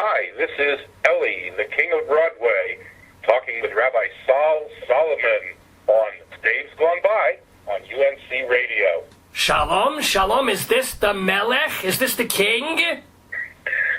Hi, this is Elli, the King of Broadway, talking with Rabbi Saul Solomon on Dave's Gone By on UNC Radio. Shalom, shalom. Is this the Melech? Is this the king?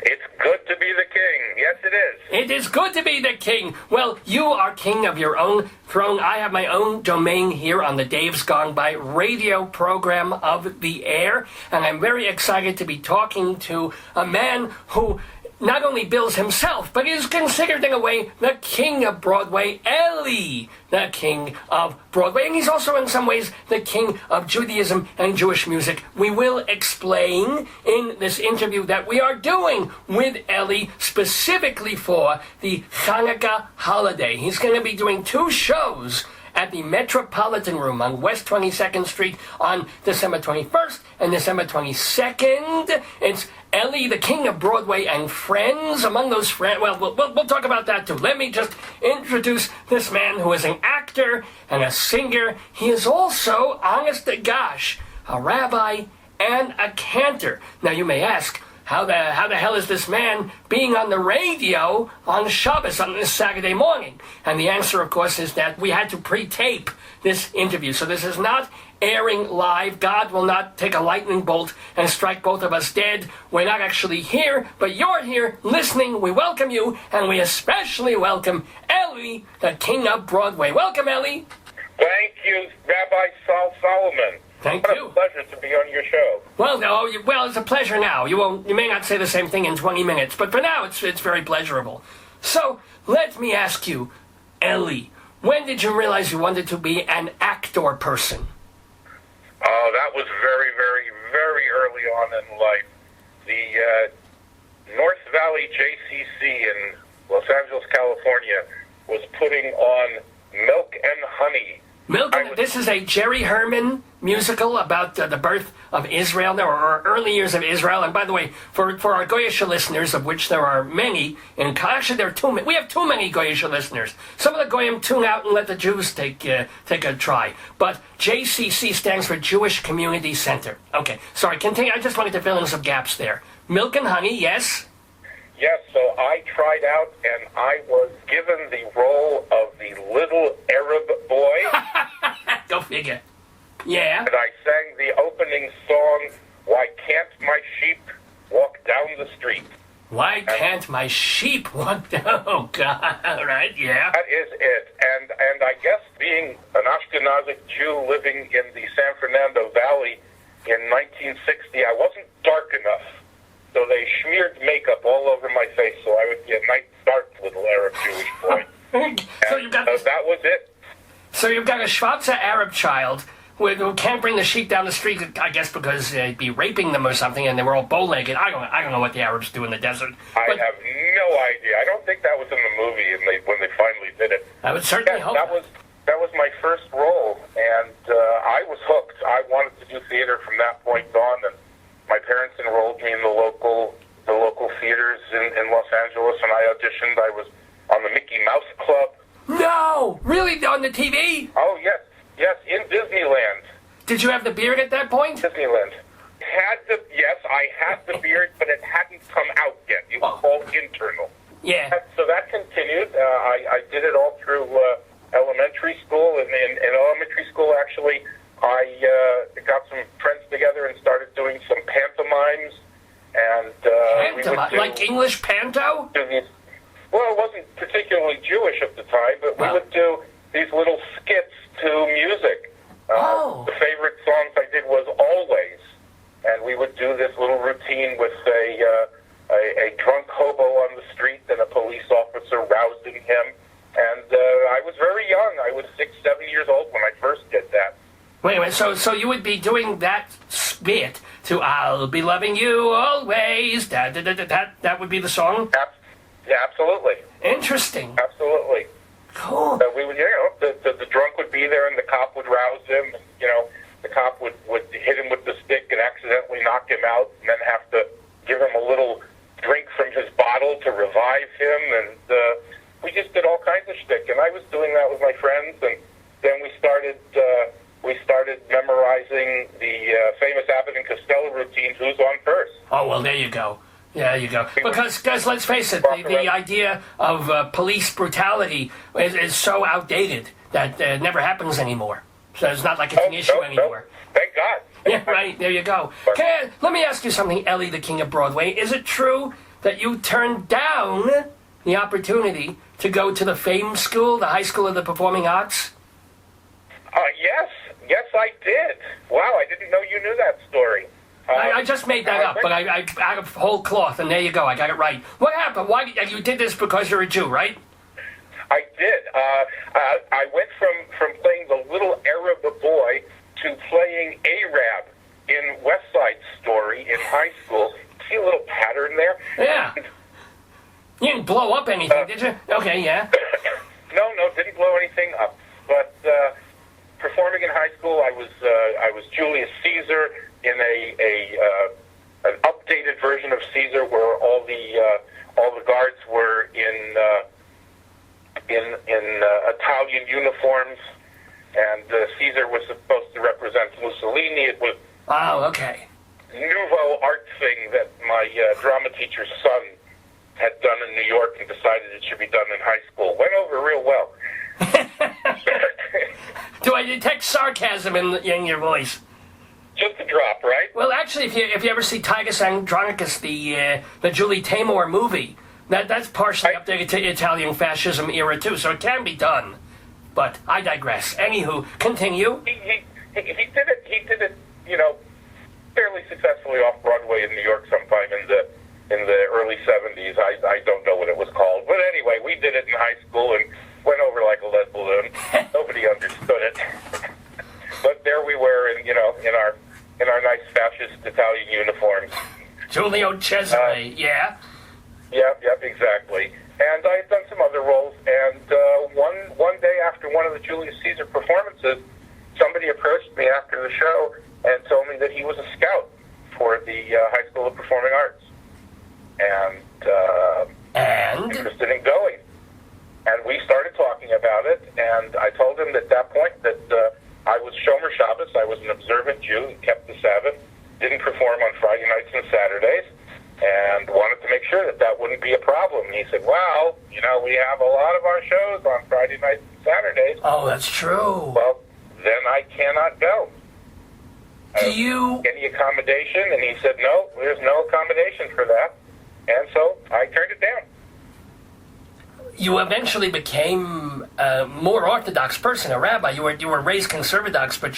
It's good to be the king. Yes, it is. It is good to be the king. Well, you are king of your own throne. I have my own domain here on the Dave's Gone By radio program of the air, and I'm very excited to be talking to a man who not only bills himself, but is considered in a way the king of Broadway, Elli, the king of Broadway. And he's also in some ways the king of Judaism and Jewish music. We will explain in this interview that we are doing with Elli specifically for the Hanukkah holiday. He's going to be doing 2 shows at the Metropolitan Room on West 22nd Street on December 21st and December 22nd. It's Elli, the King of Broadway, and friends. Among those friends, well, we'll talk about that too. Let me just introduce this man who is an actor and a singer. He is also, honest to gosh, a rabbi and a cantor. Now you may ask, how the hell is this man being on the radio on Shabbos on this Saturday morning? And the answer, of course, is that we had to pre-tape this interview. So this is not airing live. God will not take a lightning bolt and strike both of us dead. We're not actually here, but you're here listening. We welcome you, and we especially welcome Elli, the King of Broadway. Welcome, Elli. Thank you, Rabbi Saul Solomon. Thank you. What a pleasure to be on your show. Well, it's a pleasure now. You may not say the same thing in 20 minutes, but for now, it's very pleasurable. So, let me ask you, Elli, when did you realize you wanted to be an actor person? Oh, that was very, very, very early on in life. The North Valley JCC in Los Angeles, California, was putting on Milk and Honey. This is a Jerry Herman musical about the birth of Israel, or early years of Israel. And by the way, for our Goyish listeners, of which there are many, actually there are too many. We have too many Goyish listeners. Some of the Goyim tune out and let the Jews take a try. But JCC stands for Jewish Community Center. Okay, sorry, continue. I just wanted to fill in some gaps there. Milk and Honey, yes? Yes, so I tried out, and I was given the role of the little Arab boy. Go figure. Yeah. And I sang the opening song, Why Can't My Sheep Walk Down the Street? Why can't my sheep walk down? Oh, God, right, yeah. That is it. And I guess being an Ashkenazic Jew living in the San Fernando Valley in 1960, I wasn't dark enough. So they smeared makeup all over my face so I would be a nice, dark little Arab Jewish boy. So you've got that was it. So you've got a Schwarzer Arab child who can't bring the sheep down the street, I guess because they'd be raping them or something, and they were all bow-legged. I don't know what the Arabs do in the desert. I have no idea. I don't think that was in the movie when they finally did it. I would certainly hope that was my first role, and I was hooked. I wanted to do theater from that point on, and my parents enrolled me in the local theaters in Los Angeles, and I auditioned. I was on the Mickey Mouse Club. No! Really? On the TV? Oh, yes. Yes, in Disneyland. Did you have the beard at that point? Disneyland. Yes, I had the beard, but it hadn't come out yet. It was all internal. Yeah. So that continued. I did it all through elementary school, and in elementary school, actually, I got some friends together and started doing some pantomimes, and we would do, like English panto? Well, it wasn't particularly Jewish at the time, but we would do these little skits to music. The favorite songs I did was Always, and we would do this little routine with a drunk hobo on the street and a police officer rousing him. And I was very young. I was 6, 7 years old when I first did that. Wait, so you would be doing that bit to "I'll Be Loving You Always." That would be the song. Yeah, absolutely. Interesting. Absolutely. Cool. We would, the drunk would be there, and the cop would rouse him. And, the cop would hit him with the stick and accidentally knock him out, and then have to give him a little drink from his bottle to revive him. And we just did all kinds of shtick, and I was doing that with my friends. And then we started memorizing the famous Abbott and Costello routine, "Who's on First?" Oh, well, there you go. Yeah, you go. Because, guys, let's face it, the idea of police brutality is so outdated that it never happens anymore. So it's not like it's an issue anymore. Thank God. Yeah, right. There you go. Let me ask you something, Ellie, the king of Broadway. Is it true that you turned down the opportunity to go to the famed school, the High School of the Performing Arts? Yes, I did. Wow, I didn't know you knew that story. I just made that up, but I out of whole cloth, and there you go. I got it right. What happened? Why you did this because you're a Jew, right? I did. I went from playing the little Arab boy to playing Arab in West Side Story in high school. See a little pattern there? Yeah. You didn't blow up anything, did you? Okay, yeah. No, didn't blow anything up. But performing in high school, I was Julius Caesar in an updated version of Caesar, where all the guards were in Italian uniforms, and Caesar was supposed to represent Mussolini. It was okay. nouveau art thing that my drama teacher's son had done in New York and decided it should be done in high school. Went over real well. Do I detect sarcasm in your voice? Just a drop, right? Well, actually, if you ever see Titus Andronicus, the Julie Taymor movie, that's partially updated to Italian fascism era too, so it can be done. But I digress. Anywho, continue. He did it, fairly successfully off Broadway in New York sometime in the early 70s. I don't know what it was called, but anyway, we did it in high school and went over like a lead balloon. Nobody understood it, but there we were, in our nice fascist Italian uniforms. Giulio Cesare, yeah. Yep, exactly. And I had done some other roles, and one day after one of the Julius Caesar performances, somebody approached me after the show and told me that he was a scout for the High School of Performing Arts, and interested in going. And we started talking about it, and I told him at that point that I was Shomer Shabbos, I was an observant Jew, kept the Sabbath, didn't perform on Friday nights and Saturdays, and wanted to make sure that wouldn't be a problem. And he said, well, we have a lot of our shows on Friday nights and Saturdays. Oh, that's true. Well, then I cannot go. Do you... Any accommodation? And he said, no, there's no accommodation for that. And so I turned it down. You eventually became a more Orthodox person, a rabbi. You were raised conservadox, but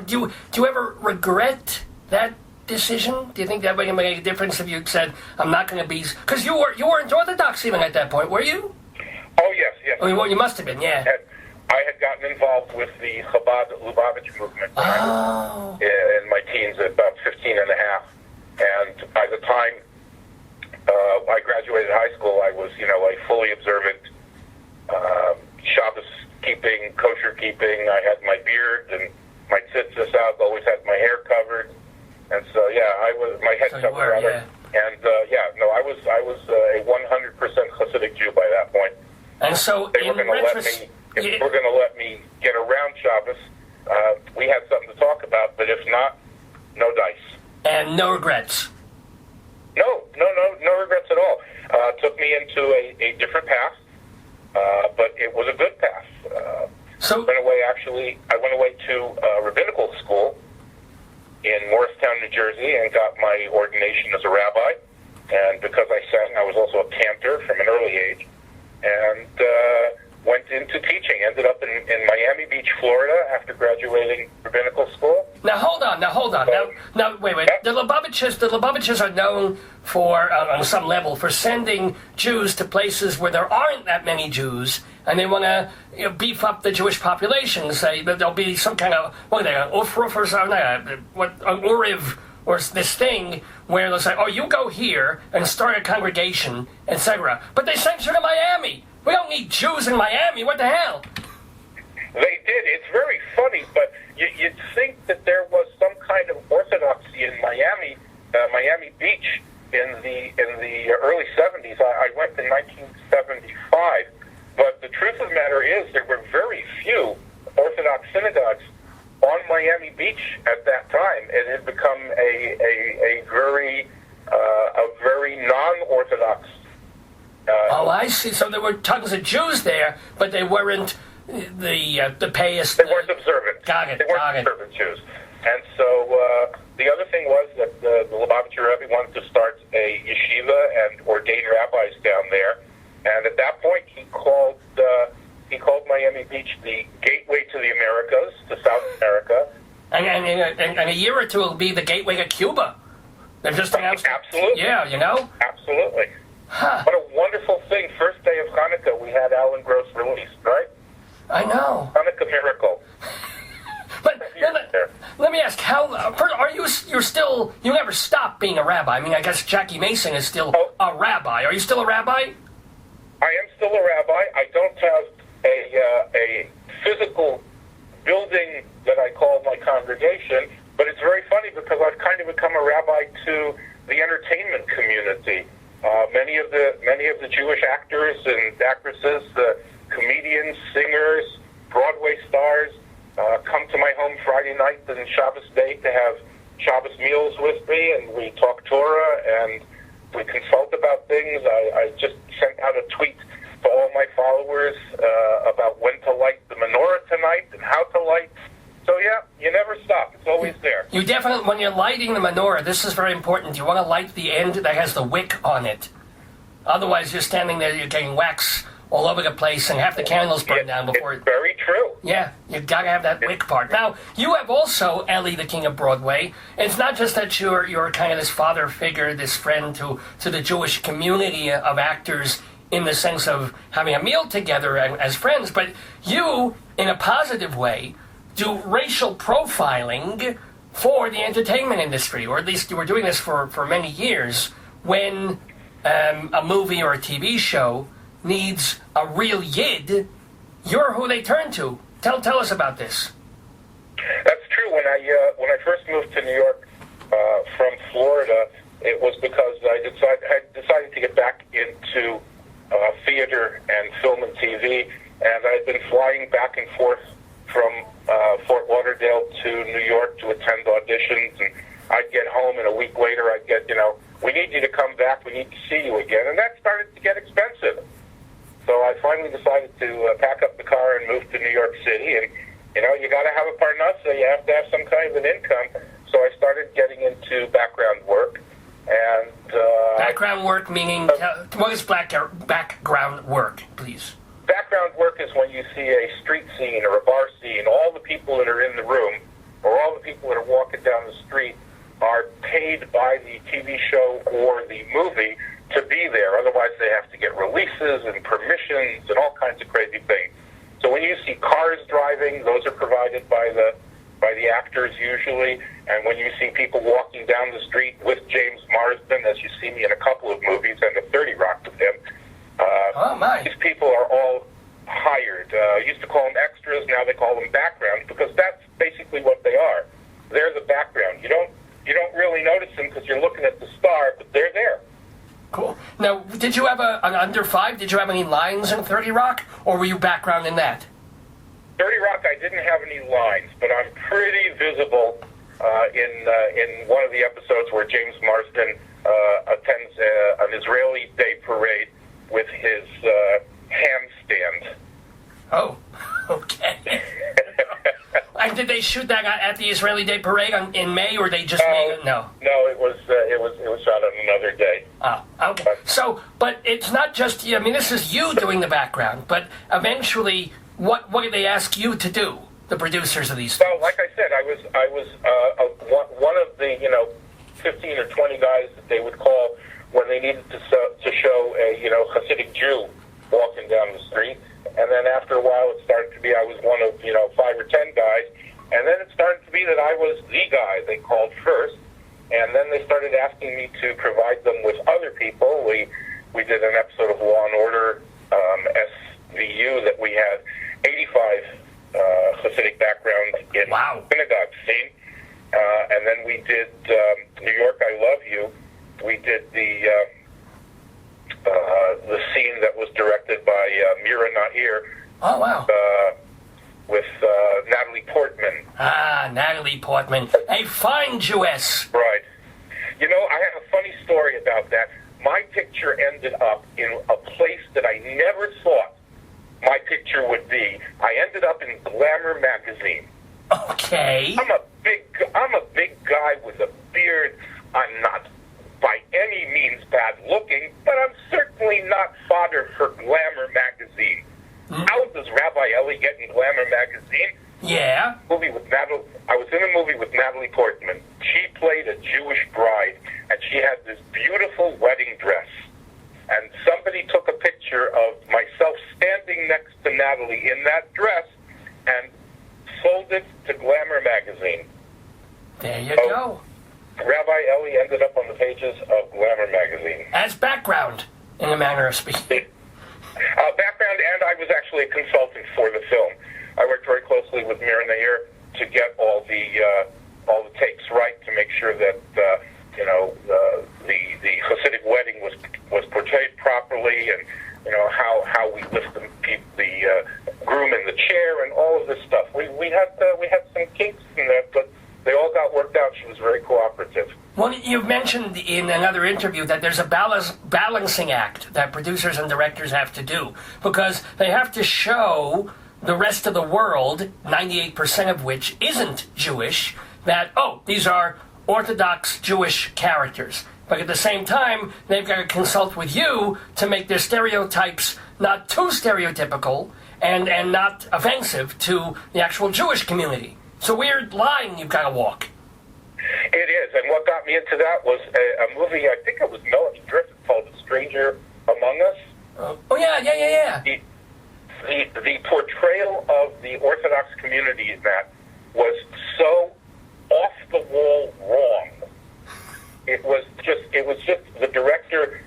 do you ever regret that decision? Do you think that would make a difference if you said, I'm not going to be... Because you weren't Orthodox even at that point, were you? Oh, yes. Oh, well, you must have been, yeah. I had gotten involved with the Chabad Lubavitch movement in my teens at about 15 and a half. And by the time I graduated high school, I was, a fully observant Shabbos keeping, kosher keeping. I had my beard and my tzitzis out, always had my hair covered. And so, my head covered, rather. Yeah. And, I was a 100% Hasidic Jew by that point. And so, they were going to let me get around Shabbos. We had something to talk about, but if not, no dice. And no regrets. No regrets at all. Took me into a different path, but it was a good path. I went away to rabbinical school in Morristown, New Jersey, and got my ordination as a rabbi. And because I sang, I was also a cantor from an early age, and went into teaching. Ended up in Miami Beach, Florida, after graduating rabbinical school. Now hold on. Now wait. The Lubavitches are known for, on some level, for sending Jews to places where there aren't that many Jews, and they want to beef up the Jewish population. Say that there'll be some kind of Ufruf or something, an Uriv, or this thing where they'll say, oh, you go here and start a congregation, etc. But they sent you to Miami. We don't need Jews in Miami. What the hell? They did. It's very funny, but you'd think that there was some kind of orthodoxy in Miami Beach in the early 70s. I went in 1975, but the truth of the matter is there were very few Orthodox synagogues on Miami Beach at that time. It had become a very a very non-Orthodox. I see. So there were tons of Jews there, but they weren't the payest. They weren't observant. Got it. They weren't observant Jews. And so the other thing was that the Lubavitcher Rebbe wanted to start a yeshiva and ordain rabbis down there. And at that point, he called Miami Beach the gateway to the Americas, to South America. And a year or two it'll be the gateway to Cuba. They've just announced. Absolutely. Yeah, you know. Absolutely. Huh. What a wonderful thing! First day of Hanukkah, we had Alan Gross released, right? I know. Hanukkah miracle. But let me ask, how are you? You never stopped being a rabbi. I mean, I guess Jackie Mason is still a rabbi. Are you still a rabbi? I am still a rabbi. I don't have a physical building that I call my congregation, but it's very funny because I've kind of become a rabbi to the entertainment community. Many of the Jewish actors and actresses, the comedians, singers, Broadway stars, come to my home Friday night and Shabbos day to have Shabbos meals with me, and we talk Torah and we consult about things. I just sent out a tweet to all my followers about when to light the menorah tonight and how to light. So yeah, you never stop. It's always there. You definitely, when you're lighting the menorah, this is very important. You want to light the end that has the wick on it. Otherwise, you're standing there, you're getting wax all over the place, and half the candles burn down before it's very true. Yeah, you've got to have that wick part. Now, you have also Elli, the King of Broadway. It's not just that you're kind of this father figure, this friend to the Jewish community of actors in the sense of having a meal together as friends, but you, in a positive way, do racial profiling for the entertainment industry, or at least you were doing this for many years, when a movie or a TV show needs a real Yid, you're who they turn to. Tell us about this. That's true. When I first moved to New York from Florida, it was because I decided to get back into theater and film and TV, and I'd been flying back and forth from Fort Lauderdale to New York to attend auditions, and I'd get home, and a week later I'd get, we need you to come back, we need to see you again, and that started to get expensive. So I finally decided to pack up the car and move to New York City, and, you got to have a parnassa, you have to have some kind of an income, so I started getting into background work, and... background work meaning, what is background work, please? Background work is when you see a street scene or a bar scene, all the people that are in the room, or all the people that are walking down the street, are paid by the TV show or the movie to be there. Otherwise, they have to get releases and permissions and all kinds of crazy things. So when you see cars driving, those are provided by the actors usually. And when you see people walking down the street with James Marsden, as you see me in a couple of movies and a 30 Rock with him, these people are all hired. Used to call them extras, now they call them background, because that's basically what they are. They're the background. You don't really notice them because you're looking at the star, but they're there. Cool. Now, did you have an under 5? Did you have any lines in 30 Rock, or were you background in that? 30 Rock, I didn't have any lines, but I'm pretty visible in one of the episodes where James Marsden attends an Israeli Day parade with his handstand. Oh, okay. And did they shoot that at the Israeli Day Parade in May, or they just made it? No. No, it was shot on another day. Oh, okay. So, but it's not just you. I mean, this is you doing the background, but eventually, what did they ask you to do? The producers of these films. Well, like I said, I was one of the 15 or 20 guys that they would call when they needed to show a Hasidic Jew walking down the street. And then after a while, it started to be I was one of 5 or 10 guys, and then it started to be that I was the guy they called first, and then they started asking me to provide them with other people. We did an episode of Law and Order SVU that we had 85 Hasidic background in synagogue scene, and then we did New York, I Love You. We did the scene that was directed by Mira Nahir. Oh, wow. With Natalie Portman. Ah, Natalie Portman. A fine Jewess. Right. I have a funny story about that. My picture ended up in a place that I never thought my picture would be. I ended up in Glamour magazine. Okay. I'm a big guy with a beard. I'm not by any means bad looking, but I'm certainly not fodder for Glamour magazine. How does Rabbi Elli get in Glamour magazine? Yeah. I was in a movie with Natalie Portman. She played a Jewish bride, and she had this beautiful wedding dress. And somebody took a picture of myself standing next to Natalie in that dress and sold it to Glamour magazine. There you go. Rabbi Elli ended up on the pages of Glamour magazine. As background, in a manner of speaking. Background, and I was actually a consultant for the film. I worked very closely with Mir Nair to get all the takes right, to make sure that the Hasidic wedding was portrayed properly, and how we lift the groom in the chair and all of this stuff. We had some kinks in that, but they all got worked out. She was very cooperative. Well, you mentioned in another interview that there's a balancing act that producers and directors have to do, because they have to show the rest of the world, 98% of which isn't Jewish, that, these are Orthodox Jewish characters. But at the same time, they've got to consult with you to make their stereotypes not too stereotypical and not offensive to the actual Jewish community. It's a weird line you've got to walk. It is, and what got me into that was a movie, I think it was Melanie Griffith, called A Stranger Among Us. Yeah. The portrayal of the Orthodox community in that was so off the wall wrong. It was just the director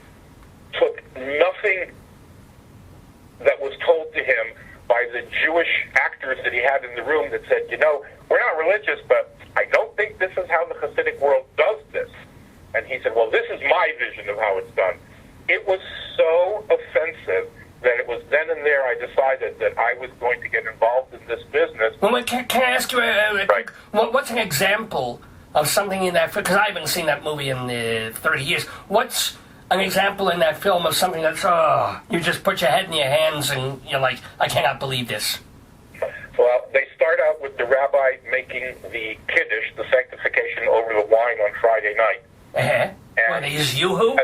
took nothing that was told to him by the Jewish actors that he had in the room that said, we're not religious, but I don't think this is how the Hasidic world does this. And he said, well, this is my vision of how it's done. It was so offensive that it was then and there I decided that I was going to get involved in this business. Well, can I ask you, what's an example of something in that film? Because I haven't seen that movie in 30 years. What's an example in that film of something that's, you just put your head in your hands and you're like, I cannot believe this? Well, they start out with the rabbi making the kiddush, the sanctification over the wine on Friday night. And they use yoo-hoo?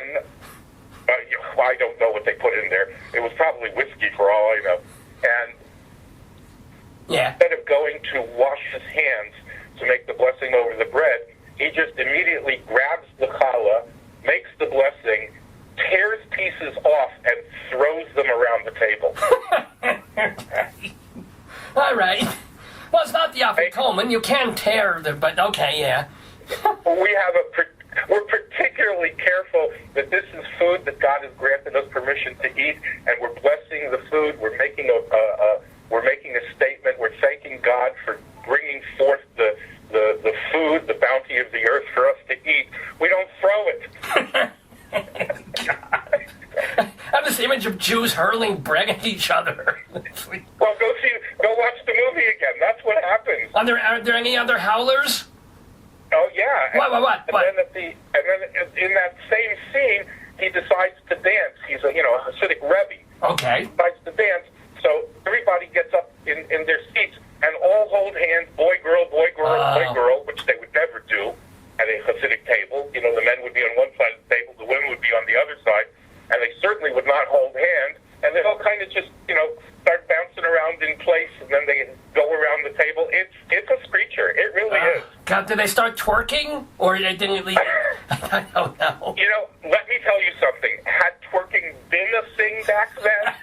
I don't know what they put in there. It was probably whiskey for all I know. And instead of going to wash his hands to make the blessing over the bread, he just immediately grabs the challah, makes the blessing, tears pieces off, and throws them around the table. All right. Well, it's not the afikoman. You can tear the, but okay, yeah. We're particularly careful that this is food that God has granted us permission to eat, and we're blessing the food. We're making a statement. We're thanking God for bringing forth the food, the bounty of the earth for us to eat. We don't throw it. I have this image of Jews hurling bread at each other. Well, go watch the movie again. That's what happens. Are there any other howlers? Oh yeah. What? And then in that same scene, he decides to dance. He's a Hasidic Rabbi. Okay. He decides to dance. So everybody gets up in their seats and all hold hands, boy, girl, boy, girl, which they would never do at a Hasidic table. The men would be on one side of the table, the women would be on the other side, and they certainly would not hold hands. And they all kind of just, start bouncing around in place, and then they go around the table. It's a screecher. It really is. God, did they start twerking, or they didn't leave? I don't know. Let me tell you something. Had twerking been a thing back then,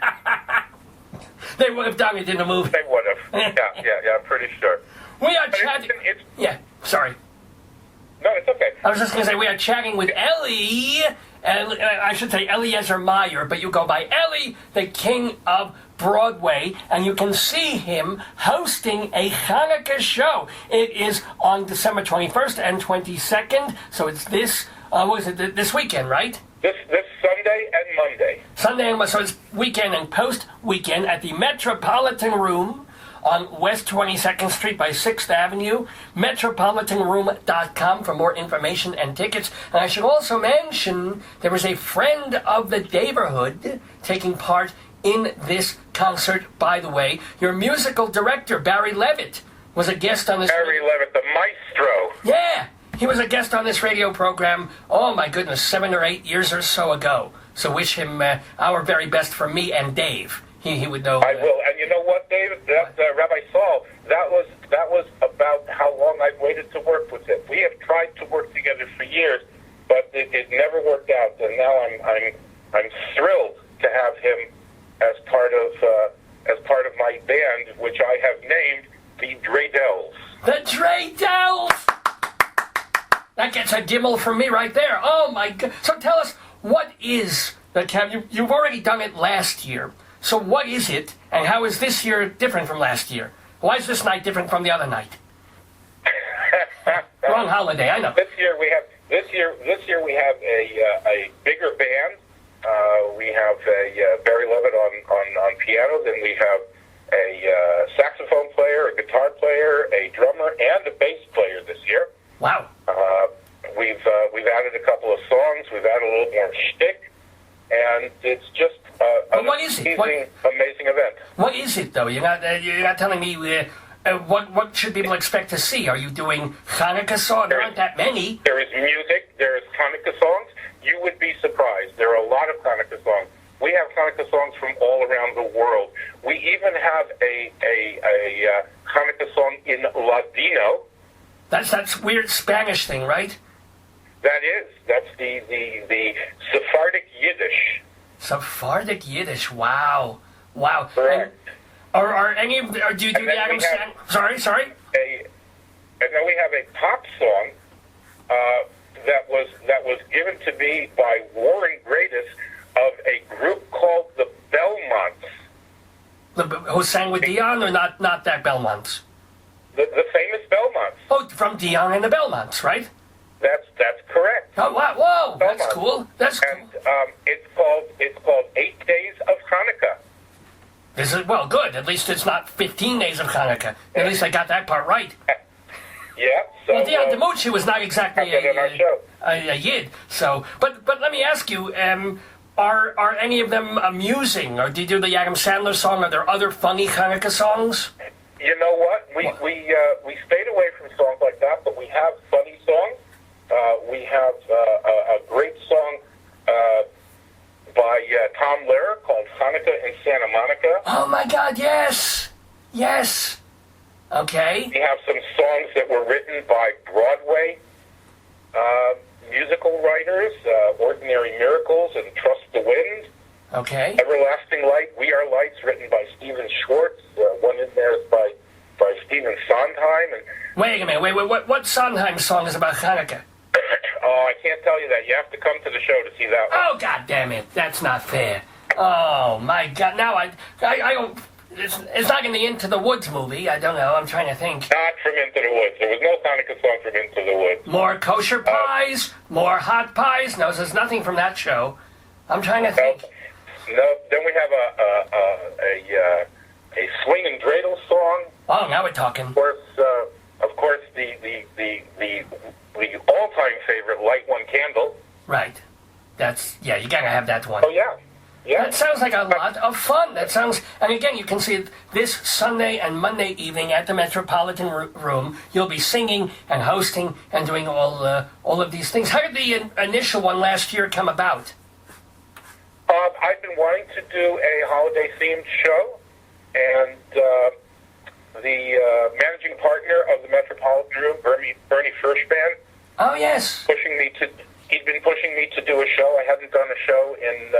they would have done it in the movie. They would have. Yeah, I'm pretty sure. We are chatting. Yeah, sorry. No, it's okay. I was just going to say, we are chatting with Elli, and I should say Eliezer Meyer, but you go by Elli, the king of Broadway, and you can see him hosting a Hanukkah show. It is on December 21st and 22nd, so it's this weekend, right? This Sunday and Monday. Sunday and Monday, so it's weekend and post-weekend at the Metropolitan Room on West 22nd Street by 6th Avenue, metropolitanroom.com for more information and tickets. And I should also mention there is a friend of the neighborhood taking part in this concert, by the way. Your musical director, Barry Levitt, was a guest on this... Barry Levitt, the maestro. Yeah, he was a guest on this radio program, oh my goodness, 7 or 8 years or so ago. So wish him our very best from me and Dave. He would know. I will. And you know what, David? Rabbi Saul, that was about how long I've waited to work with him. We have tried to work together for years, but it never worked out. And now I'm thrilled to have him as part of my band, which I have named the Dreidels. The Dreidels! That gets a gimmel from me right there. Oh my God! So tell us, what is the cabaret? You've already done it last year. So what is it, and how is this year different from last year? Why is this night different from the other night? Wrong holiday, I know. This year we have a bigger band. We have a Barry Levitt on piano. Then we have a saxophone player, a guitar player, a drummer, and a bass player this year. Wow. We've added a couple of songs. We've added a little more shtick, and it's just an amazing event. What is it, though? You're not telling me what should people expect to see. Are you doing Hanukkah songs? There aren't that many. There is music. There is Hanukkah songs. You would be surprised. There are a lot of Hanukkah songs. We have Hanukkah songs from all around the world. We even have a Hanukkah song in Ladino. That's weird Spanish thing, right? That is. That's the Sephardic Yiddish. Sephardic Yiddish. Wow. Right. Are any of do you do the Adam Sandler? Sorry. And then we have a pop song that was given to me by Warren Gradis of a group called the Belmonts. Who sang with Dion, or not that Belmonts? The famous Belmonts. Oh, from Dion and the Belmonts, right? That's correct. Oh, wow, whoa, Belmonts. That's cool. That's cool. And it's called 8 Days of Hanukkah. This is, well, good. At least it's not 15 days of Hanukkah. At least I got that part right. Yeah. So, well, Dion DiMucci was not exactly a Yid. So, but let me ask you, are any of them amusing? Or do you do the Adam Sandler song? Are there other funny Hanukkah songs? You know what? We stayed away from songs like that, but we have funny songs. We have a great song by Tom Lehrer called Hanukkah in Santa Monica. Oh my God! Yes. Okay. We have some songs that were written by Broadway musical writers, Ordinary Miracles and Trust the Wind. Okay. Everlasting Light, We Are Lights, written by Stephen Schwartz. One in there is by Stephen Sondheim. And wait a minute. What Sondheim song is about Hanukkah? Oh, I can't tell you that. You have to come to the show to see that one. Oh, God damn it. That's not fair. Oh, my God. Now I don't... It's not in the Into the Woods movie. I don't know. I'm trying to think. Not from Into the Woods. There was no Hanukkah song from Into the Woods. More kosher pies? More hot pies? No, there's nothing from that show. I'm trying to think. No. Then we have a swing and dreidel song. Oh, now we're talking. Of course, the all-time favorite, Light One Candle. Right. You gotta have that one. Oh, yeah. Yeah. That sounds like a lot of fun. That sounds, and again, you can see it this Sunday and Monday evening at the Metropolitan Room. You'll be singing and hosting and doing all of these things. How did the initial one last year come about? I've been wanting to do a holiday-themed show, and the managing partner of the Metropolitan Room, Bernie Furshban, oh yes, he'd been pushing me to do a show. I hadn't done a show in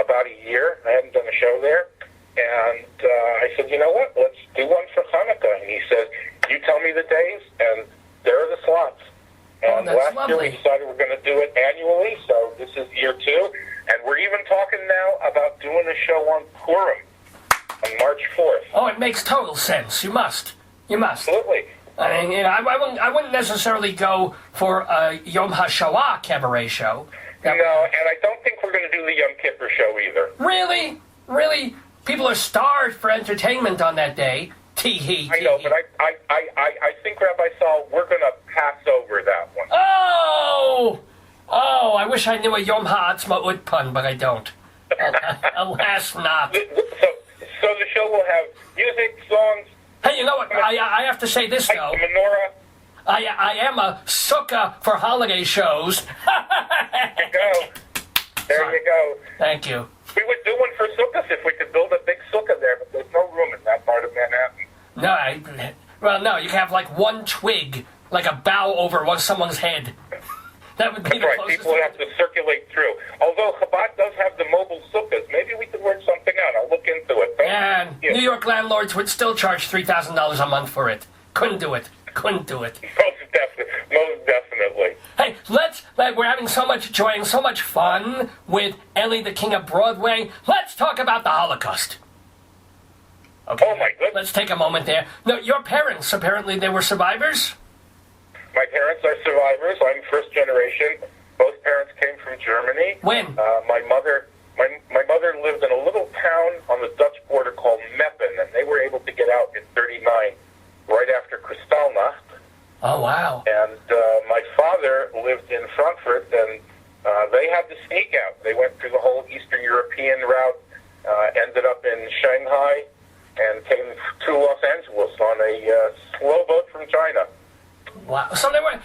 about a year. I hadn't done a show there, and I said, you know what? Let's do one for Hanukkah. And he said, you tell me the days, and there are the slots. And last year we decided we're going to do it annually, so this is year 2. And we're even talking now about doing a show on Purim on March 4th. Oh, it makes total sense. You must. Absolutely. I mean, I wouldn't necessarily go for a Yom HaShoah cabaret show. No, and I don't think we're going to do the Yom Kippur show either. Really? People are starved for entertainment on that day. Tee-hee. I know, but I think, Rabbi Saul, we're going to pass over that one. Oh! Oh, I wish I knew a Yom HaAtzmaut pun, but I don't. Alas, not. So the show will have music, songs. Hey, you know what? I have to say this, though. Menorah. I am a sukkah for holiday shows. There you go. There you go. Thank you. We would do one for sukkahs if we could build a big sukkah there, but there's no room in that part of Manhattan. No, you can have like one twig, like a bough over someone's head. That would be That's the right. closest. People would have to circulate through. Although Chabad does have the mobile sukkahs, maybe we could work something out. I'll look into it. And New York landlords would still charge $3,000 a month for it. Couldn't do it. Most definitely. Hey, we're having so much joy and so much fun with Elli, the King of Broadway. Let's talk about the Holocaust. Okay. Oh, my goodness. Let's take a moment there. No, your parents, apparently they were survivors? My parents are survivors. I'm first generation. Both parents came from Germany. When? My mother lived in a little town on the Dutch border called Meppen, and they were able to get out in '39, right after Kristallnacht. Oh, wow. And my father lived in Frankfurt, and they had to sneak out. They went through the whole Eastern European route, ended up in Shanghai, and came to Los Angeles on a slow boat from China. Wow. So they were,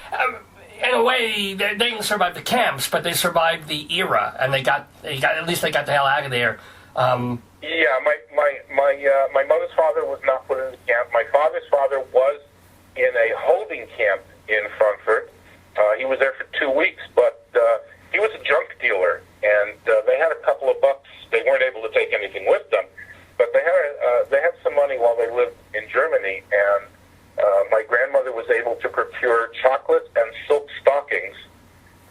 in a way, they didn't survive the camps, but they survived the era, and they got at least they got the hell out of there. Yeah, my mother's father was not put in the camp. My father's father was in a holding camp in Frankfurt. He was there for 2 weeks, but he was a junk dealer, and they had a couple of bucks. They weren't able to take anything with them, but they had some money while they lived in Germany, and my grandmother was able to procure chocolate and silk stockings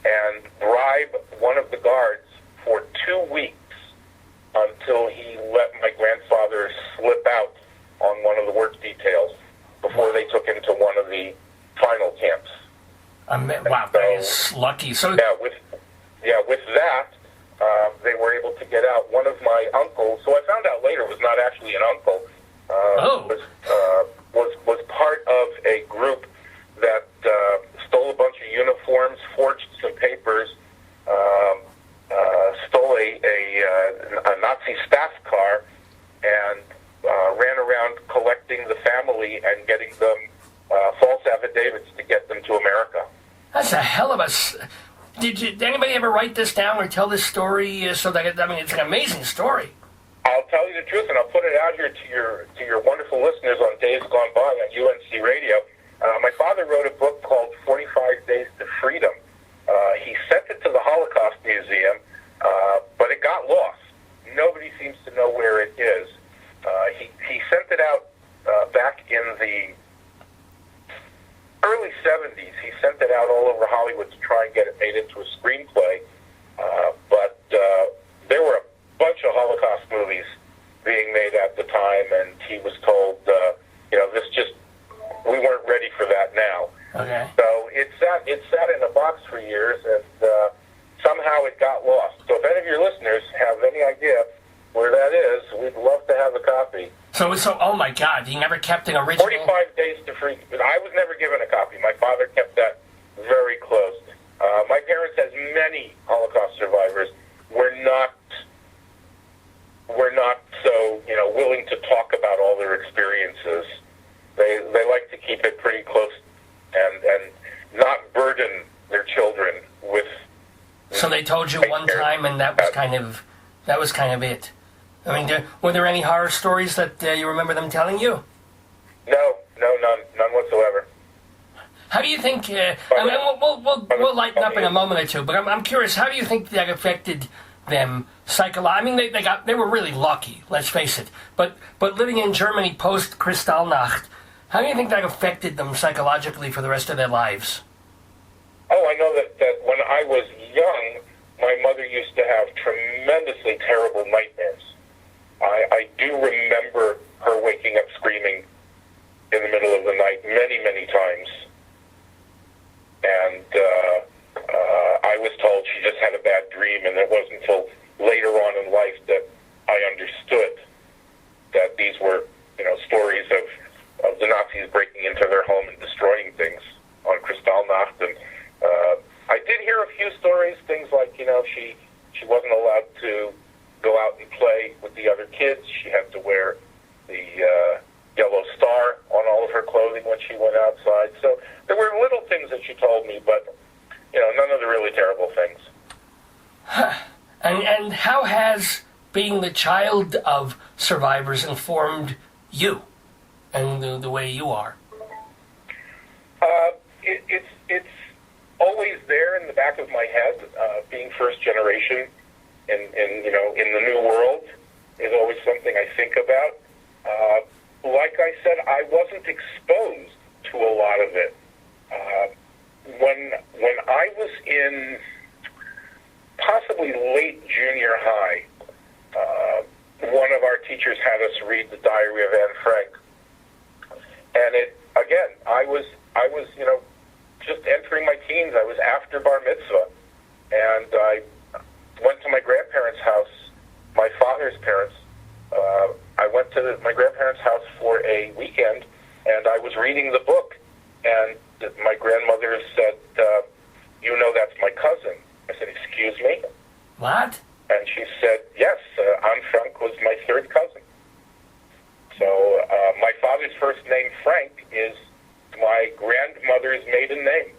and bribe one of the guards for 2 weeks until he let my grandfather slip out on one of the work details before they took him to one of the final camps. Wow, that is lucky. So with that, they were able to get out. One of my uncles, who I found out later was not actually an uncle, was part of a group that stole a bunch of uniforms, forged some papers, stole a Nazi staff car, and ran around collecting the family and getting them false affidavits to get them to America. That's a hell of a... Did anybody ever write this down or tell this story? So that it's an amazing story. I'll tell you the truth, and I'll put it out here to your wonderful listeners on Days Gone By on UNC Radio. My father wrote a book called 45 Days to Freedom. He sent it to the Holocaust Museum, but it got lost. Nobody seems to know where it is. He sent it out back in the early 70s. He sent it out all over Hollywood to try and get it made into a screenplay, but there were a bunch of Holocaust movies being made at the time, and he was told, we weren't ready for that now. Okay. So it sat in a box for years, and somehow it got lost. So if any of your listeners have any idea where that is, we'd love to have a copy. So oh my God, you never kept an original? 45 Days to Freedom. I was never given a copy. My father kept that very close. My parents, as many Holocaust survivors, were not so willing to talk about all their experiences. They like to keep it pretty close and not burden their children with. So they told you one time, and that was kind of it. I mean, were there any horror stories that you remember them telling you? No, none whatsoever. How do you think? We'll lighten up in a moment or two, but I'm curious. How do you think that affected them psychologically? I mean, they were really lucky. Let's face it. But living in Germany post Kristallnacht, how do you think that affected them psychologically for the rest of their lives? Oh, I know that when I was young, my mother used to have tremendously terrible nightmares. I do remember her waking up screaming in the middle of the night many, many times. And I was told she just had a bad dream, and it wasn't until later on in life that I understood that these were, stories of couldn't play with the other kids. She had to wear the yellow star on all of her clothing when she went outside. So there were little things that she told me, but none of the really terrible things. And how has being the child of survivors informed you and the way you are? It's always there in the back of my head. Being first generation in the new world is always something I think about. Like I said, I wasn't exposed to a lot of it. When I was in possibly late junior high, one of our teachers had us read the Diary of Anne Frank, and I was just entering my teens. I was after bar mitzvah, and I went to my grandparents' house, my father's parents. I went to my grandparents' house for a weekend, and I was reading the book, and my grandmother said, that's my cousin. I said, excuse me? What? And she said, yes, Anne Frank was my third cousin. So my father's first name, Frank, is my grandmother's maiden name.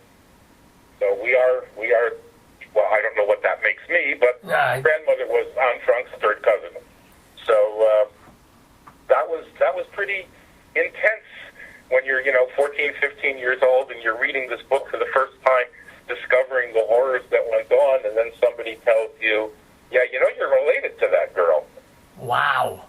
So we are, well, I don't know what that makes me, but grandmother was Anne Frank's third cousin. So that was pretty intense when you're, 14, 15 years old and you're reading this book for the first time, discovering the horrors that went on, and then somebody tells you, you're related to that girl. Wow.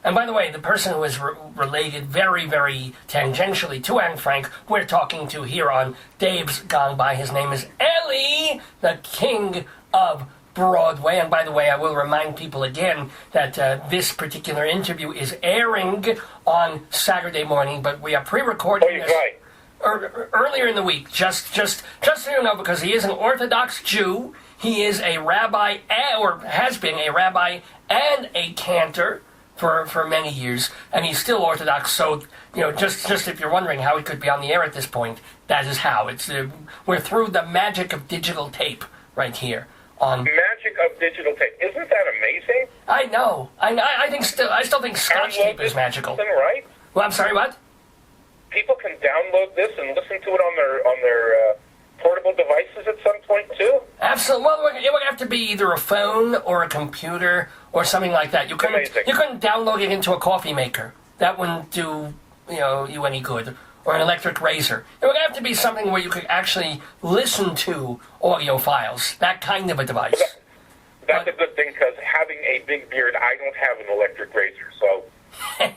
And by the way, the person who is related very, very tangentially to Anne Frank, we're talking to here on Dave's Gone By. His name is Elli, the king of Broadway. And by the way, I will remind people again that this particular interview is airing on Saturday morning, but we are pre-recording this earlier in the week. Just so you know, because he is an Orthodox Jew, he is a rabbi, or has been a rabbi and a cantor for many years, and he's still Orthodox. So, just if you're wondering how he could be on the air at this point, that is how. It's we're through the magic of digital tape right here. Magic of digital tape. Isn't that amazing? I know. I still think Scotch tape is magical. Right? Well, I'm sorry, what? People can download this and listen to it on their portable devices at some point too. Absolutely. Well, it would have to be either a phone or a computer or something like that. You couldn't download it into a coffee maker. That wouldn't do you any good. Or an electric razor. It would have to be something where you could actually listen to audio files. That kind of a device. That's a good thing, because having a big beard, I don't have an electric razor, so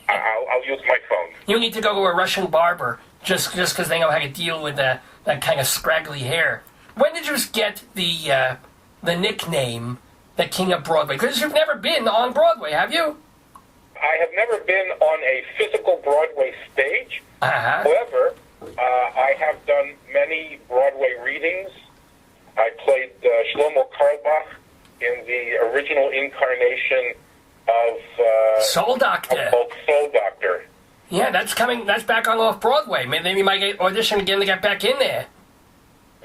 I'll use my phone. You need to go to a Russian barber just because they know how to deal with that kind of scraggly hair. When did you get the nickname, the King of Broadway? Because you've never been on Broadway, have you? I have never been on a physical Broadway stage. However, I have done many Broadway readings. I played Shlomo Carlebach in the original incarnation of Soul Doctor. Called Soul Doctor. Yeah, that's back on off Broadway. Maybe you might get audition again to get back in there.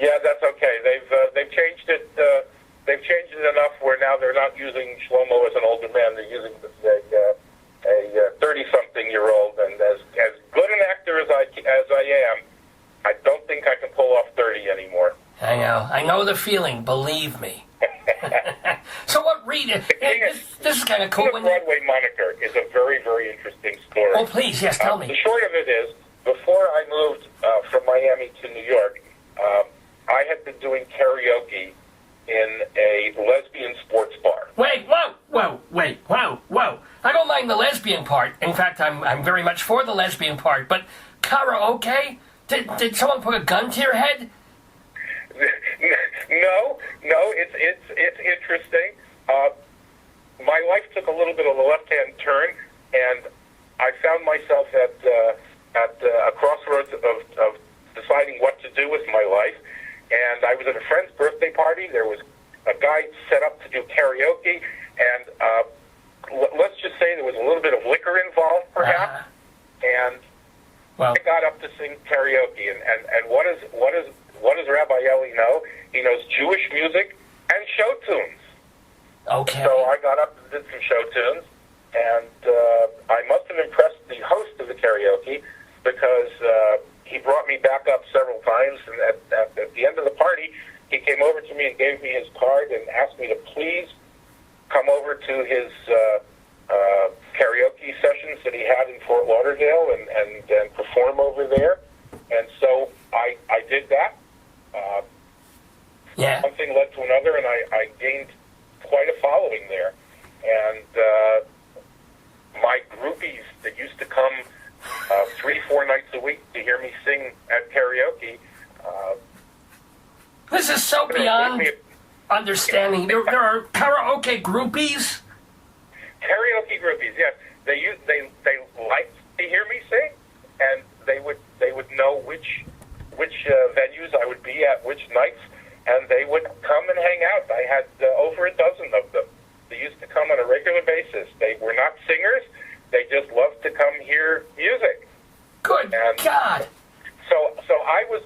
Yeah, that's okay. They've changed it. They've changed it enough where now they're not using Shlomo as an older man. They're using a 30-something-year-old, and as good an actor as I am, I don't think I can pull off 30 anymore. I know the feeling. Believe me. So what? This is kind of cool. The Broadway moniker is a very, very interesting story. Oh, please, yes, tell me. The short of it is, before I moved from Miami to New York, I had been doing karaoke in a lesbian sports bar. Wait, whoa. I don't mind the lesbian part. In fact, I'm very much for the lesbian part. But karaoke? Did someone put a gun to your head? No, it's interesting. My life took a little bit of a left-hand turn, and I found myself at a crossroads of deciding what to do with my life. And I was at a friend's birthday party. There was a guy set up to do karaoke, and let's just say there was a little bit of liquor involved, perhaps. And I got up to sing karaoke, and what does Rabbi Elli know? He knows Jewish music and show tunes. Okay. So I got up and did some show tunes, and I must have impressed the host of the karaoke because he brought me back up several times, and at the end of the party, he came over to me and gave me his card and asked me to please come over to his karaoke sessions that he had in Fort Lauderdale and perform over there. And so I did that. Yeah. One thing led to another, and I gained quite a following there. And my groupies that used to come 3-4 nights a week to hear me sing at karaoke. This is so beyond understanding. There are karaoke groupies? Karaoke groupies, yes. They liked to hear me sing, and they would know which venues I would be at, which nights, and they would come and hang out. I had over a dozen of them. They used to come on a regular basis. They were not singers. They just loved to come hear music. Good God! So I was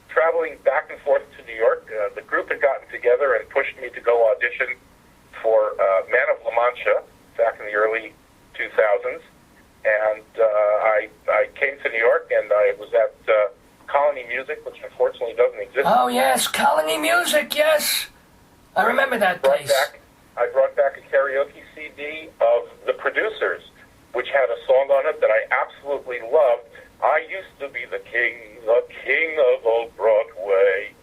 traveling back and forth to New York. The group had gotten together and pushed me to go audition for Man of La Mancha back in the early 2000s, and I came to New York, and I was at Colony Music, which unfortunately doesn't exist. Oh yes, Colony Music, yes. I remember that place. I brought back a karaoke CD of The Producers, which had a song on it that I absolutely loved. I used to be the king of old Broadway.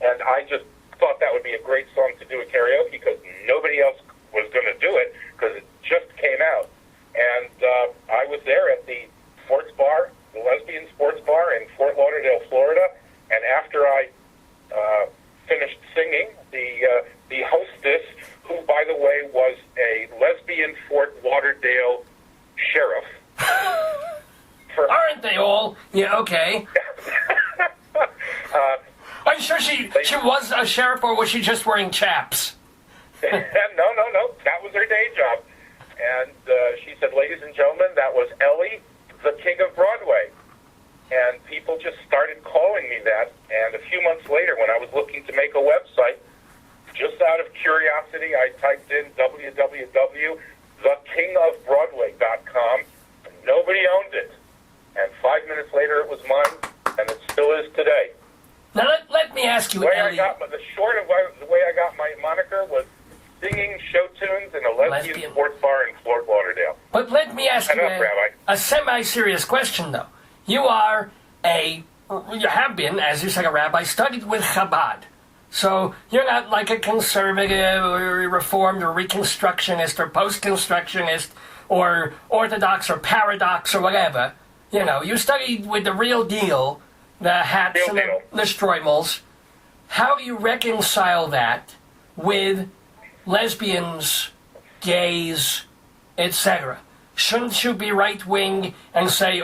And I just thought that would be a great song to do at karaoke because nobody else was going to do it because it just came out. And I was there at the sports bar, the lesbian sports bar in Fort Lauderdale, Florida. And after I finished singing, the hostess, who, by the way, was a lesbian Fort Lauderdale sheriff. Aren't they all? Yeah, okay. Are you sure she was a sheriff, or was she just wearing chaps? No. That was her day job. And she said, ladies and gentlemen, that was Elli, the king of Broadway. And people just started calling me that. And a few months later, when I was looking to make a website, just out of curiosity, I typed in www.thekingofbroadway.com. Nobody owned it. And 5 minutes later, it was mine, and it still is today. Now, let me ask you, the way Ellie. the way I got my moniker was singing show tunes in a lesbian sports bar in Fort Lauderdale. But let me ask you a semi-serious question, though. You have been, as you say, a rabbi, studied with Chabad. So you're not like a conservative or reformed or reconstructionist or post-constructionist or Orthodox or paradox or whatever. You know, you studied with the real deal, the hats and the stroimels. How do you reconcile that with lesbians, gays, etc.? Shouldn't you be right-wing and say,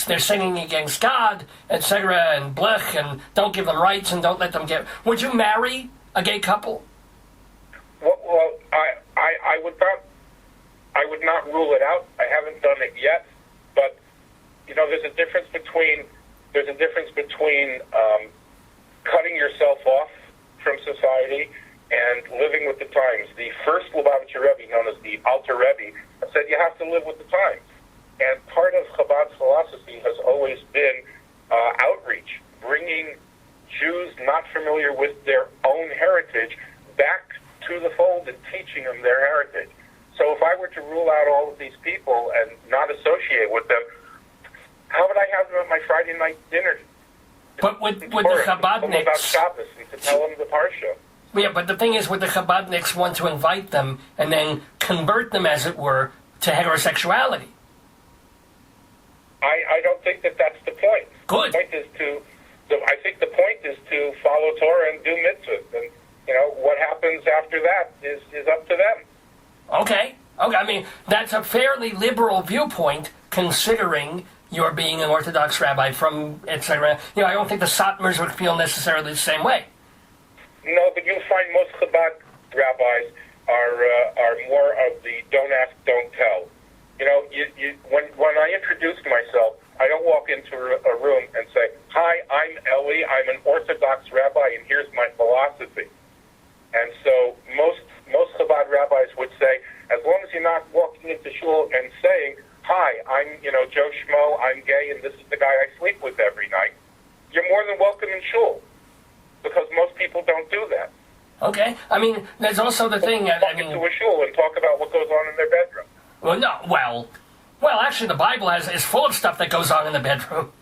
they're singing against God, etc., and blech, and don't give them rights and don't let them get... Would you marry a gay couple? Well, I would not rule it out. I haven't done it yet, but there's a difference between cutting yourself off from society and living with the times. The first Lubavitcher Rebbe, known as the Alter Rebbe, said you have to live with the times. And part of Chabad's philosophy has always been outreach, bringing Jews not familiar with their own heritage back to the fold and teaching them their heritage. So if I were to rule out all of these people and not associate with them, how would I have them at my Friday night dinner? But with the Chabadniks... about Shabbos and to tell them the Parsha. Yeah, but the thing is, with the Chabadniks want to invite them and then convert them, as it were, to heterosexuality. I don't think that's the point. Good. I think the point is to follow Torah and do mitzvahs, and what happens after that is up to them. Okay. I mean, that's a fairly liberal viewpoint, considering you're being an Orthodox rabbi from, etc. I don't think the Satmars would feel necessarily the same way. No, but you'll find most Chabad rabbis are more of the don't ask, don't tell. When I introduce myself, I don't walk into a room and say, "Hi, I'm Elli. I'm an Orthodox rabbi, and here's my philosophy." And so most Chabad rabbis would say, as long as you're not walking into shul and saying, "Hi, I'm Joe Schmo, I'm gay, and this is the guy I sleep with every night," you're more than welcome in shul, because most people don't do that. Okay. I mean, there's also the thing. Walk into a shul and talk about what goes on in their bedroom. Well, no. Well, actually, the Bible is full of stuff that goes on in the bedroom.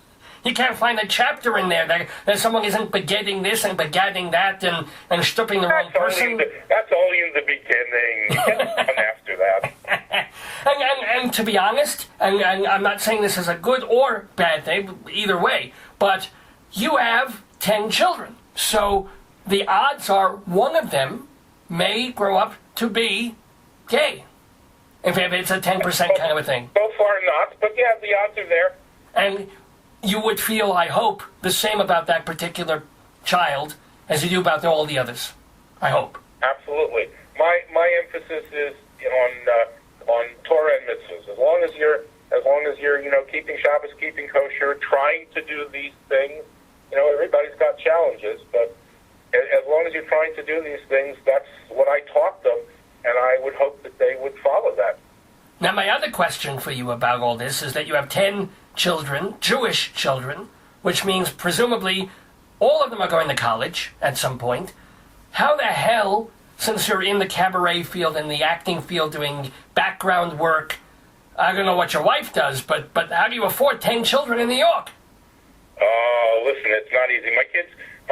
You can't find a chapter in there that someone isn't begetting this and begatting that and stripping the wrong person. That's only in the beginning. Get after that. And to be honest, and I'm not saying this is a good or bad thing, either way, but you have 10 children. So the odds are one of them may grow up to be gay. If it's a 10% kind of a thing. So far not, but yeah, the odds are there. And you would feel, I hope, the same about that particular child as you do about all the others. I hope. Absolutely. My emphasis is on Torah and mitzvahs. As long as you're keeping Shabbos, keeping kosher, trying to do these things. Everybody's got challenges, but as long as you're trying to do these things, that's what I taught them, and I would hope that they would follow that. Now, my other question for you about all this is that you have 10 children, Jewish children, which means presumably all of them are going to college at some point. How the hell, since you're in the cabaret field and the acting field doing background work, I don't know what your wife does, but how do you afford 10 children in New York? Oh, listen, it's not easy. My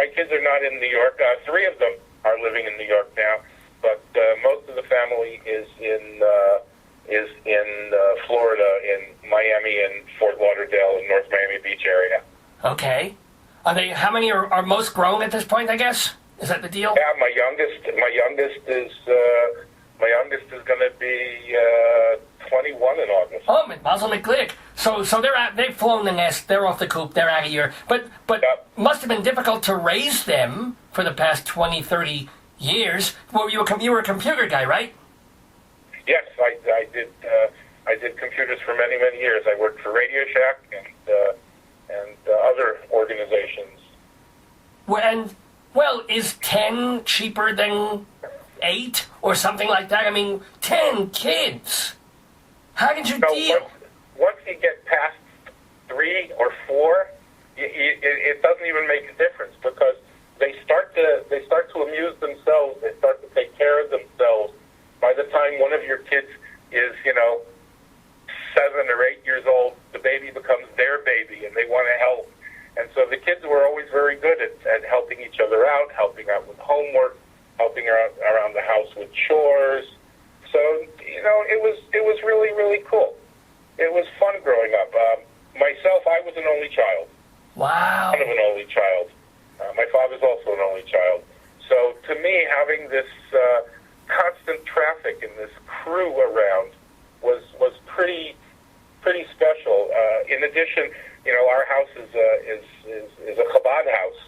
kids are not in New York. 3 of them are living in New York now, but most of the family is in Florida, in Miami and Fort Lauderdale and North Miami Beach area. Okay. How many are most grown at this point, I guess? Is that the deal? Yeah, my youngest is going to be 21 in August. Oh, Mazel McGlick. So they've flown the nest. They're off the coop. They're out of here. But Yep. Must have been difficult to raise them for the past 20, 30 years. Well, you were a computer guy, right? Yes, I did computers for many, many years. I worked for Radio Shack and other organizations. Well, is 10 cheaper than 8 or something like that? I mean, 10 kids. How did you deal? Once you get past 3 or 4, it doesn't even make a difference, because they start to amuse themselves. They start to take care of themselves. By the time one of your kids is 7 or 8 years old, the baby becomes their baby, and they want to help. And so the kids were always very good at helping each other out, helping out with homework, helping out around the house with chores. So it was really, really cool. It was fun growing up. Myself, I was an only child. Wow. Kind of an only child. My father's also an only child. So to me, having this constant traffic and this crew around was pretty special. In addition, our house is a Chabad house,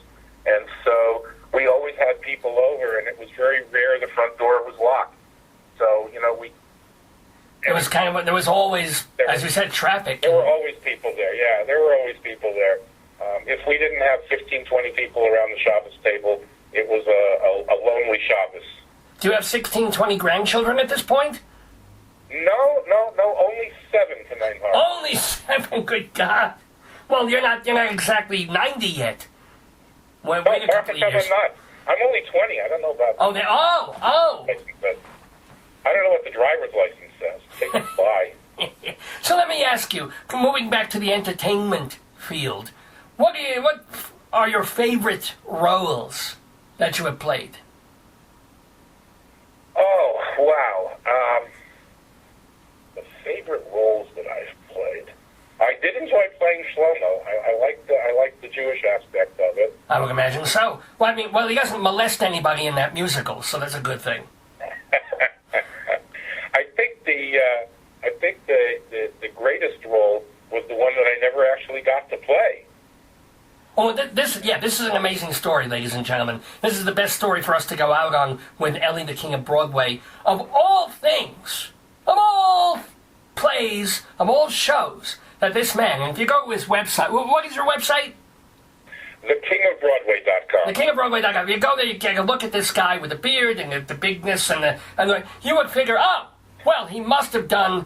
and so we always had people over, and it was very rare the front door was locked. So it was there was always, as you said, traffic. There were always people there. Yeah, there were always people there. If we didn't have 15, 20 people around the Shabbos table, it was a lonely Shabbos. Do you have 16, 20 grandchildren at this point? No, only 7 to 9 hearts. Only 7, good God. Well, you're not exactly 90 yet. Wait a couple of years. I'm not. I'm only 20. I don't know about. Oh. I don't know what the driver's license says. Take it by. So let me ask you, moving back to the entertainment field, what are your favorite roles that you have played? Oh, wow. The favorite roles that I've played. I did enjoy playing Shlomo. I liked the Jewish aspect of it. I would imagine so. Well, he doesn't molest anybody in that musical, so that's a good thing. I think the greatest role was the one that I never actually got to play. Oh, this is an amazing story, ladies and gentlemen. This is the best story for us to go out on with Elli, the King of Broadway. Of all things, of all plays, of all shows, that this man, and if you go to his website, what is your website? TheKingofBroadway.com. TheKingofBroadway.com. You go there, you get a look at this guy with the beard and the bigness, and you would figure, oh, well, he must have done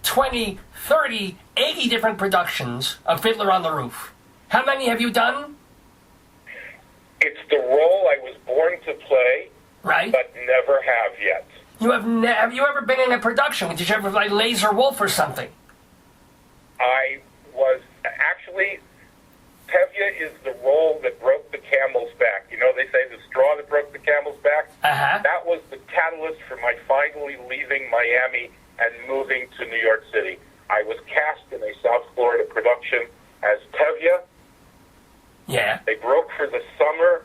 20, 30, 80 different productions of Fiddler on the Roof. How many have you done? It's the role I was born to play, right? But never have yet. Have you ever been in a production? Did you ever play Laser Wolf or something? I was actually... Tevye is the role that broke the camel's back. You know, they say the straw that broke the camel's back? Uh-huh. That was the catalyst for my finally leaving Miami and moving to New York City. I was cast in a South Florida production as Tevye. Yeah. They broke for the summer.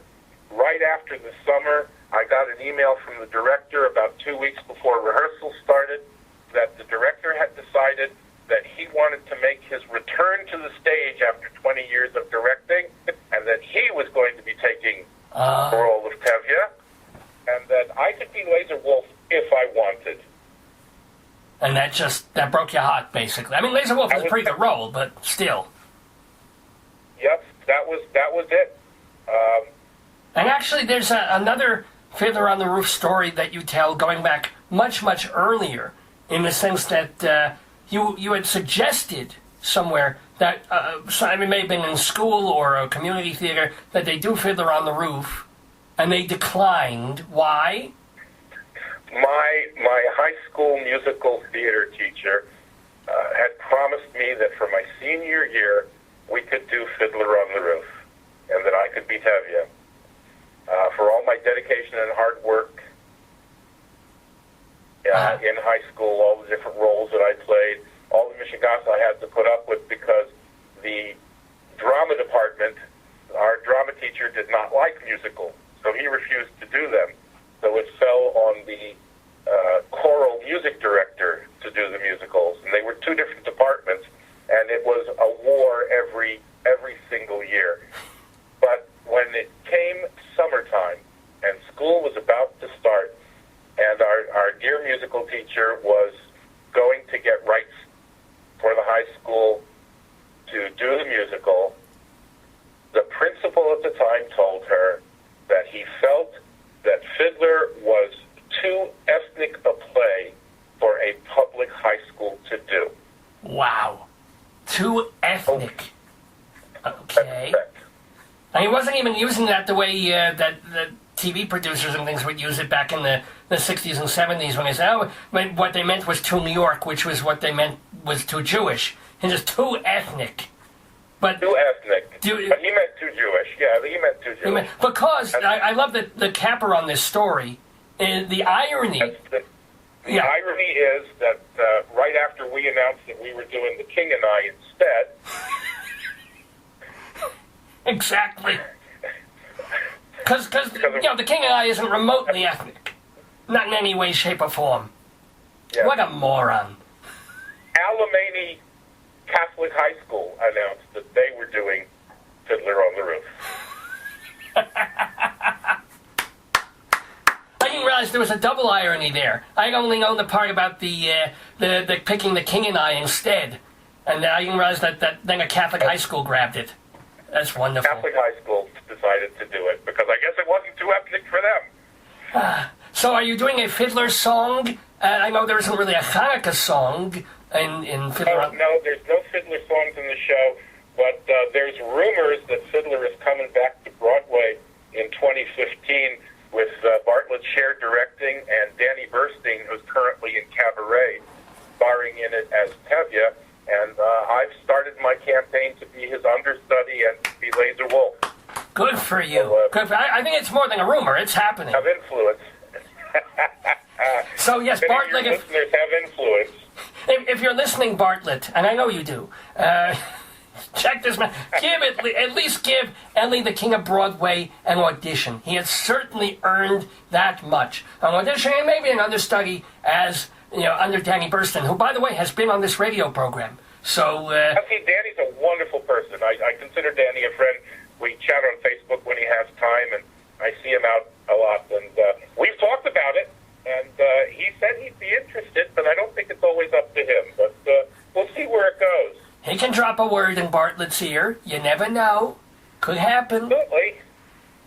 Right after the summer, I got an email from the director about 2 weeks before rehearsal started that the director had decided that he wanted to make his return to the stage after 20 years of directing, and that he was going to be taking the role of Tevye, and that I could be Laser Wolf if I wanted. And that broke your heart, basically. I mean, Laser Wolf is a pretty good role, but still. Yep, that was it. And actually, there's another Fiddler on the Roof story that you tell going back much, much earlier, in the sense that you had suggested somewhere that, it may have been in school or a community theater, that they do Fiddler on the Roof, and they declined. Why? My high school musical theater teacher had promised me that for my senior year, we could do Fiddler on the Roof, and that I could be Tevye. For all my dedication and hard work in high school, all the different roles that I played, all the mishigas I had to put up with, because the drama department, our drama teacher, did not like musicals, so he refused to do them. So it fell on the choral music director to do the musicals, and they were two different departments, and it was a war every single year. But when it came summertime and school was about to start, and our dear musical teacher was going to get rights for the high school to do the musical, the principal at the time told her that he felt that Fiddler was too ethnic a play for a public high school to do. Wow. Too ethnic. Okay. And he wasn't even using that the way that the TV producers and things would use it back in the 60s and 70s when they said, what they meant was too New York, which was what they meant was too Jewish. And just too ethnic. But too ethnic. But he meant too Jewish. Yeah, he meant too Jewish. Because I love the capper on this story. The irony... The irony is that right after we announced that we were doing The King and I instead... Exactly. Because The King and I isn't remotely ethnic. Not in any way, shape, or form. Yeah. What a moron. Alamany Catholic High School announced that they were doing Fiddler on the Roof. I didn't realize there was a double irony there. I only know the part about the picking The King and I instead. And I didn't realize that then a Catholic high school grabbed it. That's wonderful. Catholic high school decided to do it because I guess it wasn't too ethnic for them. So are you doing a Fiddler song? I know there isn't really a Hanukkah song in Fiddler. No, there's no Fiddler songs in the show, but there's rumors that Fiddler is coming back to Broadway in 2015 with Bartlett Sher directing and Danny Burstein, who's currently in Cabaret, starring in it as Tevye. And I've started my campaign to be his understudy and to be Laser Wolf. Good for you. Good I think it's more than a rumor. It's happening. Have influence. So, yes, Bartlett... Your listeners have influence. If you're listening, Bartlett, and I know you do, check this man. At least give Elli, the King of Broadway, an audition. He has certainly earned that much. An audition and maybe an understudy as... under Danny Burstein, who, by the way, has been on this radio program. So, Danny's a wonderful person. I consider Danny a friend. We chat on Facebook when he has time, and I see him out a lot. And we've talked about it, and he said he'd be interested, but I don't think it's always up to him. But we'll see where it goes. He can drop a word in Bartlett's ear. You never know. Could happen. Absolutely.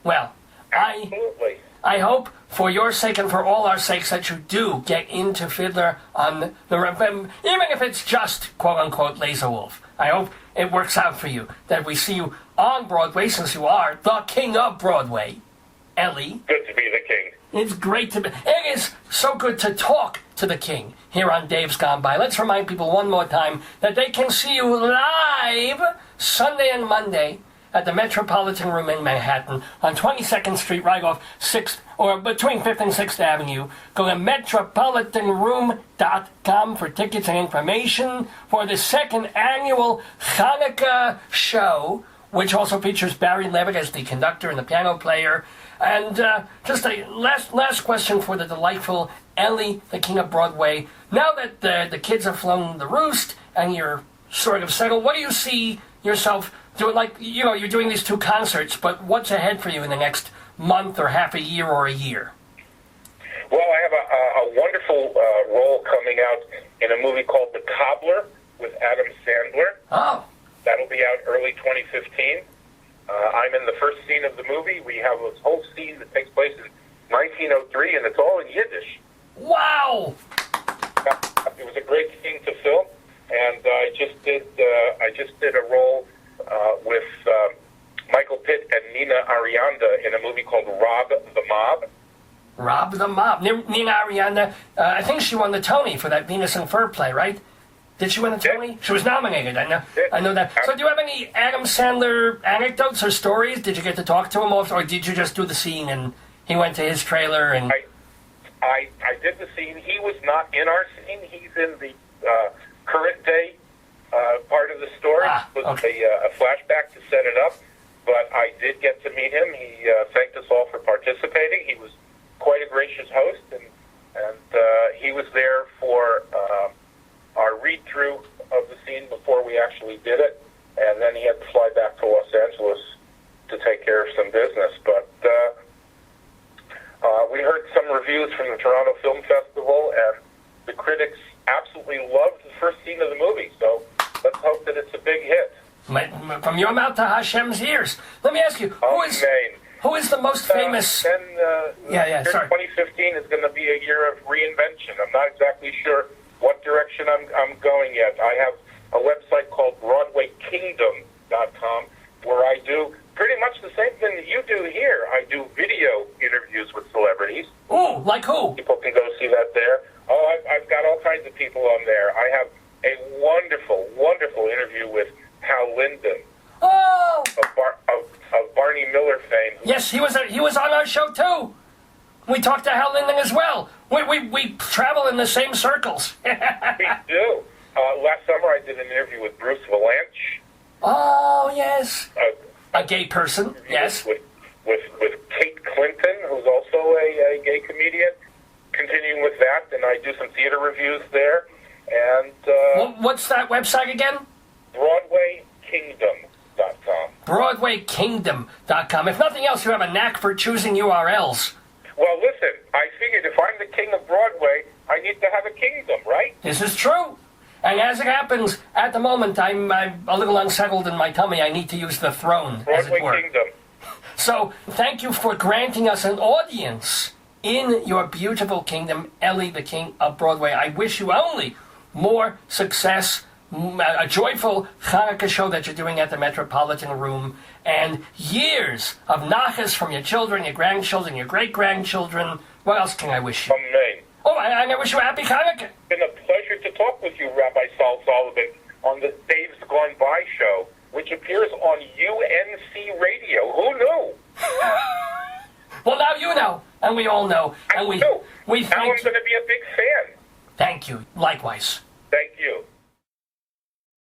Well, Absolutely. I hope, for your sake and for all our sakes, that you do get into Fiddler on the even if it's just quote-unquote Laser Wolf. I hope it works out for you, that we see you on Broadway, since you are the king of Broadway, Ellie. Good to be the king. It's great to be. It is so good to talk to the king here on Dave's Gone By. Let's remind people one more time that they can see you live Sunday and Monday at the Metropolitan Room in Manhattan on 22nd Street, right off 6th, or between 5th and 6th Avenue. Go to metropolitanroom.com for tickets and information for the second annual Hanukkah show, which also features Barry Levitt as the conductor and the piano player. And just a last question for the delightful Ellie, the king of Broadway. Now that the kids have flown the roost and you're sort of settled, what do you see yourself doing? Like, you're doing these 2 concerts, but what's ahead for you in the next month or half a year or a year? Well, I have a wonderful role coming out in a movie called The Cobbler with Adam Sandler. Oh. That'll be out early 2015. I'm in the first scene of the movie. We have this whole scene that takes place in 1903, and it's all in Yiddish. Wow! It was a great scene to film, and I just did a role with Michael Pitt and Nina Arianda in a movie called Rob the Mob. Rob the Mob. Nina Arianda, I think she won the Tony for that Venus and Fur play, right? Did she win the Tony? Yeah. She was nominated, I know that. So do you have any Adam Sandler anecdotes or stories? Did you get to talk to him, or did you just do the scene and he went to his trailer and... I did the scene. He was not in our scene. He's in the current day part of the story. It was a flashback to set it up, but I did get to meet him. He thanked us all for participating. He was quite a gracious host, and he was there for our read-through of the scene before we actually did it, and then he had to fly back to Los Angeles to take care of some business. But we heard some reviews from the Toronto Film Festival, and the critics absolutely loved the first scene of the movie, so let's hope that it's a big hit. From your mouth to Hashem's ears. Let me ask you, who is the most famous... Sorry. 2015 is going to be a year of reinvention. I'm not exactly sure what direction I'm going yet. I have a website called BroadwayKingdom.com where I do pretty much the same thing that you do here. I do video interviews with celebrities. Ooh, like who? People can go see that there. Oh, I've got all kinds of people on there. I have a wonderful, wonderful interview with Hal Linden. Oh! Of Barney Miller fame. Yes, he was on our show too. We talked to Hal Linden as well. We travel in the same circles. We do. Last summer I did an interview with Bruce Valanche. Oh, yes. A gay person, yes. With Kate Clinton, who's also a gay comedian. Continuing with that, and I do some theater reviews there. And what's that website again? BroadwayKingdom.com. BroadwayKingdom.com. If nothing else, you have a knack for choosing URLs. Well, listen, I figured if I'm the king of Broadway, I need to have a kingdom, right? This is true. And as it happens, at the moment, I'm a little unsettled in my tummy. I need to use the throne, as it were. Broadway Kingdom. So, thank you for granting us an audience in your beautiful kingdom, Ellie, the king of Broadway. I wish you only more success, a joyful Hanukkah show that you're doing at the Metropolitan Room, and years of nachas from your children, your grandchildren, your great-grandchildren. What else can I wish you? Amen. Oh, and I wish you a happy Hanukkah. It's been a pleasure to talk with you, Rabbi Saul Sullivan, on the Dave's Gone By show, which appears on UNC Radio. Who knew? Well, now you know, and we all know. And we now I'm thank going to be a big fan. Thank you. Likewise. Thank you.